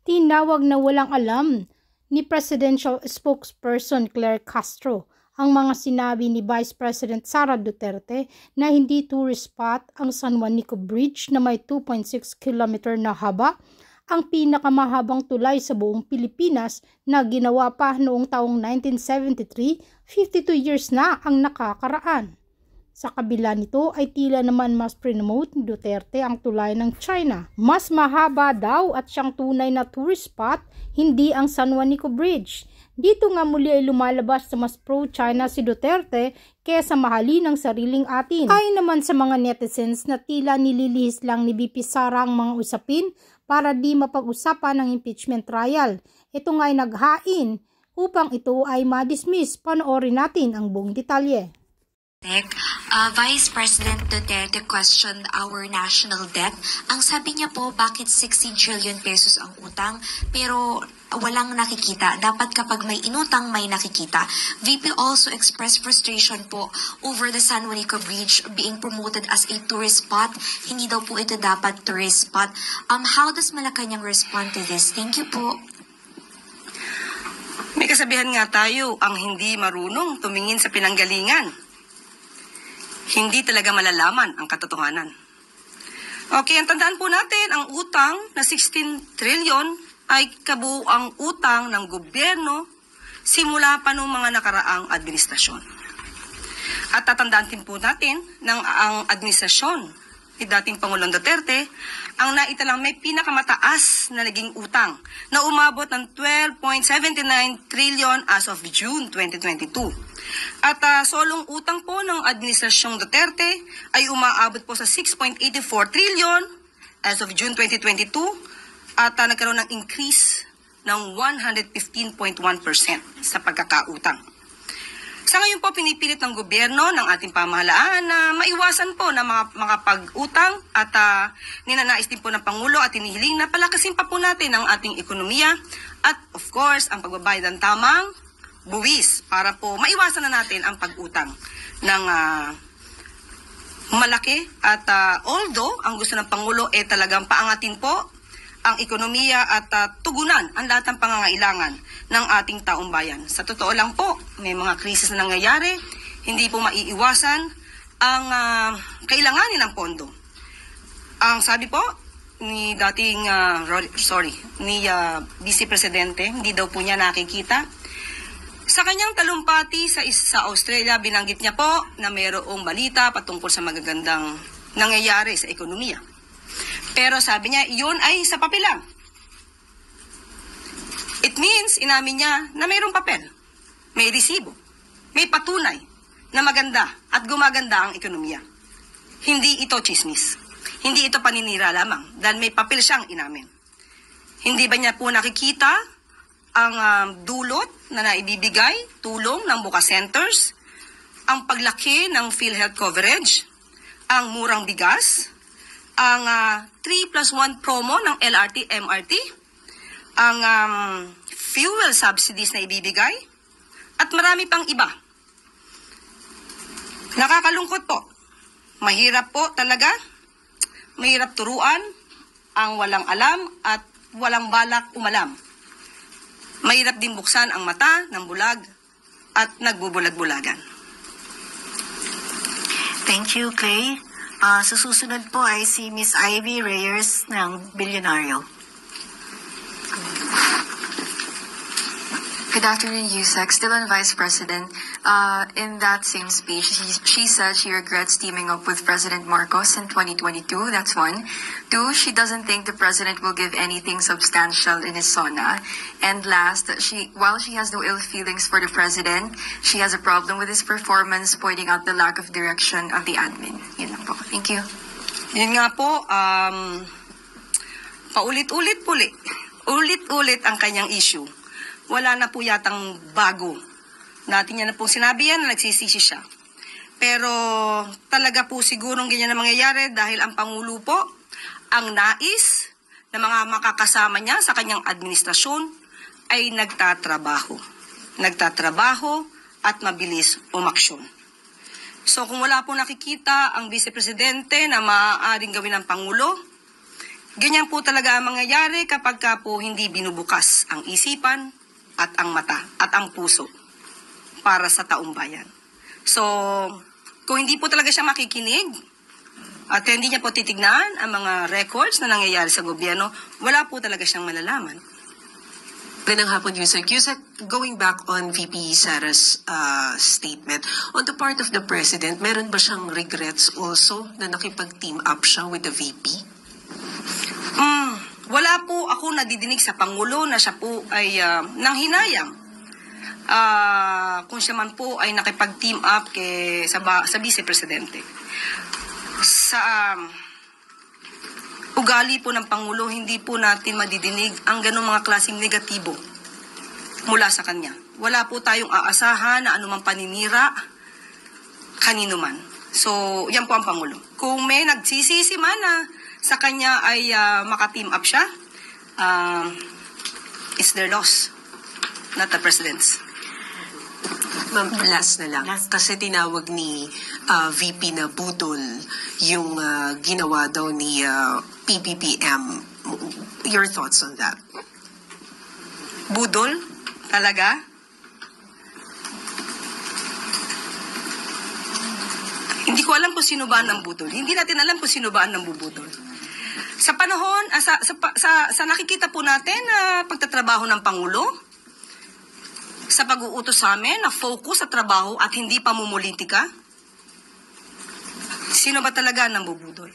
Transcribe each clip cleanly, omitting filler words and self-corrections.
Tinawag na walang alam ni Presidential Spokesperson Claire Castro ang mga sinabi ni Vice President Sara Duterte na hindi tourist spot ang San Juanico Bridge na may 2.6 km na haba, ang pinakamahabang tulay sa buong Pilipinas na ginawa pa noong taong 1973, 52 years na ang nakakaraan. Sa kabila nito ay tila naman mas promote ni Duterte ang tulay ng China. Mas mahaba daw at siyang tunay na tourist spot, hindi ang San Juanico Bridge. Dito nga muli ay lumalabas sa mas pro-China si Duterte kesa mahalin ang sariling atin. Ayon naman sa mga netizens na tila nililihis lang ni VP Sara ang mga usapin para di mapag-usapan ng impeachment trial. Ito nga ay naghain upang ito ay ma-dismiss. Panoorin natin ang buong detalye. Vice President Duterte questioned our national debt. Ang sabi niya po, bakit 16 trillion pesos ang utang pero walang nakikita. Dapat kapag may inutang, may nakikita. VP also expressed frustration po over the San Juanico Bridge being promoted as a tourist spot. Hindi daw po ito dapat tourist spot. How does Malacanang respond to this? Thank you po. May kasabihan nga tayo, ang hindi marunong tumingin sa pinanggalingan, hindi talaga malalaman ang katotohanan. Okay, ang tandaan po natin, ang utang na 16 trillion ay kabuuang utang ng gobyerno simula pa noong mga nakaraang administrasyon. At tatandaan din po natin ng ang administrasyon ni dating Pangulong Duterte, ang naitalang may pinakamataas na naging utang na umabot ng 12.79 trillion as of June 2022. At solong utang po ng Administrasyong Duterte ay umaabot po sa 6.84 trillion as of June 2022 at nagkaroon ng increase ng 115.1% sa pagkakautang. Sa ngayon po, pinipilit ng gobyerno ng ating pamahalaan na maiwasan po na makapag-utang at ninanais din po ng Pangulo at hinihiling na palakasin pa po natin ang ating ekonomiya at of course, ang pagbabayad ng tamang buwis para po maiwasan na natin ang pag-utang ng malaki at although ang gusto ng Pangulo talagang paangatin po ang ekonomiya at tugunan ang lahat ng pangangailangan ng ating taong bayan. Sa totoo lang po, may mga krisis na nangyayari, hindi po maiiwasan ang kailanganin ng pondo. Ang sabi po ni dating Vice Presidente, hindi daw po niya nakikita. Sa kanyang talumpati sa Australia, binanggit niya po na mayroong balita patungkol sa magagandang nangyayari sa ekonomiya. Pero sabi niya, yun ay sa papel lang. It means, inamin niya na mayroong papel, may resibo, may patunay na maganda at gumaganda ang ekonomiya. Hindi ito chismis. Hindi ito paninira lamang dahil may papel siyang inamin. Hindi ba niya po nakikita ang dulot na naibibigay, tulong ng Buka Centers, ang paglaki ng PhilHealth coverage, ang murang bigas, ang 3+1 promo ng LRT, MRT, ang fuel subsidies na ibibigay, at marami pang iba. Nakakalungkot po. Mahirap po talaga. Mahirap turuan ang walang alam at walang balak umalam. Mahirap din buksan ang mata ng bulag at nagbubulag-bulagan. Thank you, Clay. Sa susunod po ay si Miss Ivy Reyes ng Bilyonaryo. Good afternoon, Yusek. Still on Vice President. In that same speech, she said she regrets teaming up with President Marcos in 2022. That's one. Two, she doesn't think the president will give anything substantial in his SONA. And last, while she has no ill feelings for the president, she has a problem with his performance, pointing out the lack of direction of the admin. Yun lang po. Thank you. Yun nga po, ulit-ulit ang kanyang issue. Wala na po yatang bago. Natin niya na po sinabi yan na nagsisisi siya. Pero talaga po sigurong ganyan na mangyayari dahil ang Pangulo po, ang nais na mga makakasama niya sa kanyang administrasyon ay nagtatrabaho. Nagtatrabaho at mabilis umaksyon. So kung wala po nakikita ang Vice Presidente na maaaring gawin ng Pangulo, Ganyan po talaga ang mangyayari kapag ka po hindi binubukas ang isipan at ang mata at ang puso para sa taong bayan. So, kung hindi po talaga siya makikinig at hindi niya po titignan ang mga records na nangyayari sa gobyerno, wala po talaga siyang malalaman. Magandang hapon, Yusek. Yusek, going back on VP Sara's statement, on the part of the President, meron ba siyang regrets also na nakipag-team up siya with the VP? Wala po ako nadidinig sa Pangulo na siya po ay nanghinayang. Kung siya man po ay nakipag-team up sa Vice Presidente. Sa ugali po ng Pangulo, hindi po natin madidinig ang ganong mga klaseng negatibo mula sa kanya. Wala po tayong aasahan na anumang paninira kanino man. So, yan po ang Pangulo. Kung may nagsisisi man na sa kanya ay maka-team up siya, it's their loss, not the President's. Ma'am, last na lang. Kasi tinawag ni VP na budol yung ginawa daw ni PBBM. Your thoughts on that? Budol? Talaga? Hindi ko alam kung sino ba ang budol. Hindi natin alam kung sino ba ang nambubudol. Sa panahon, sa nakikita po natin na pagtatrabaho ng Pangulo, sa pag-uutos sa amin na focus sa trabaho at hindi pamumulitika, sino ba talaga ang nambubudol?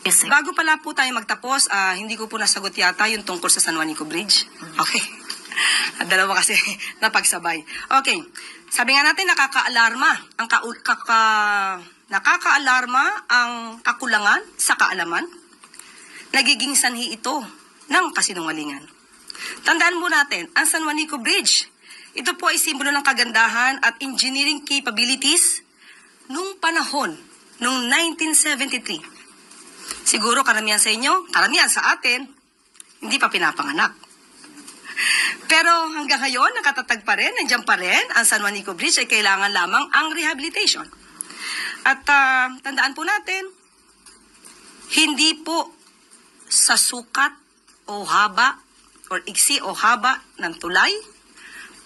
Yes, sir. Bago pala po tayo magtapos, hindi ko po nasagot yata yung tungkol sa San Juanico Bridge. Okay. Dalawa kasi napagsabay. Okay. Sabi nga natin, nakakaalarma ang kakulangan sa kaalaman. Nagiging sanhi ito ng kasinungalingan. Tandaan mo natin, ang San Juanico Bridge, ito po ay simbolo ng kagandahan at engineering capabilities nung panahon, nung 1973. Siguro karamihan sa inyo, karamihan sa atin, hindi pa pinapanganak. Pero hanggang ngayon, nakatatag pa rin, nandiyan pa rin, ang San Juanico Bridge ay kailangan lamang ang rehabilitation. At tandaan po natin, hindi po sa sukat o haba or iksi o haba ng tulay,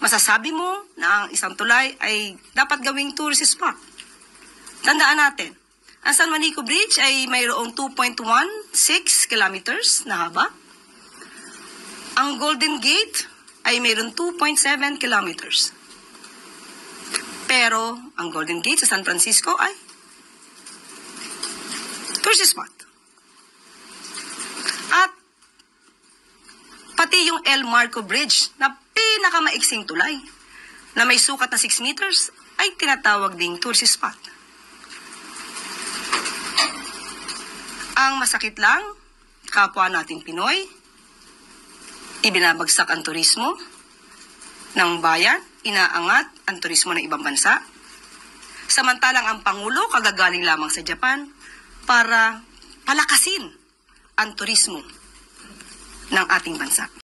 masasabi mo na ang isang tulay ay dapat gawing tourist spot. Tandaan natin, ang San Juanico Bridge ay mayroong 2.16 kilometers na haba. Ang Golden Gate ay mayroong 2.7 kilometers. Pero ang Golden Gate sa San Francisco ay tourist spot. At pati yung El Marco Bridge na pinakamaiksing tulay na may sukat na 6 meters ay tinatawag ding tourist spot. Ang masakit lang, kapwa nating Pinoy, ibinabagsak ang turismo ng bayan, inaangat ang turismo ng ibang bansa. Samantalang ang Pangulo kagagaling lamang sa Japan para palakasin ang turismo ng ating bansa.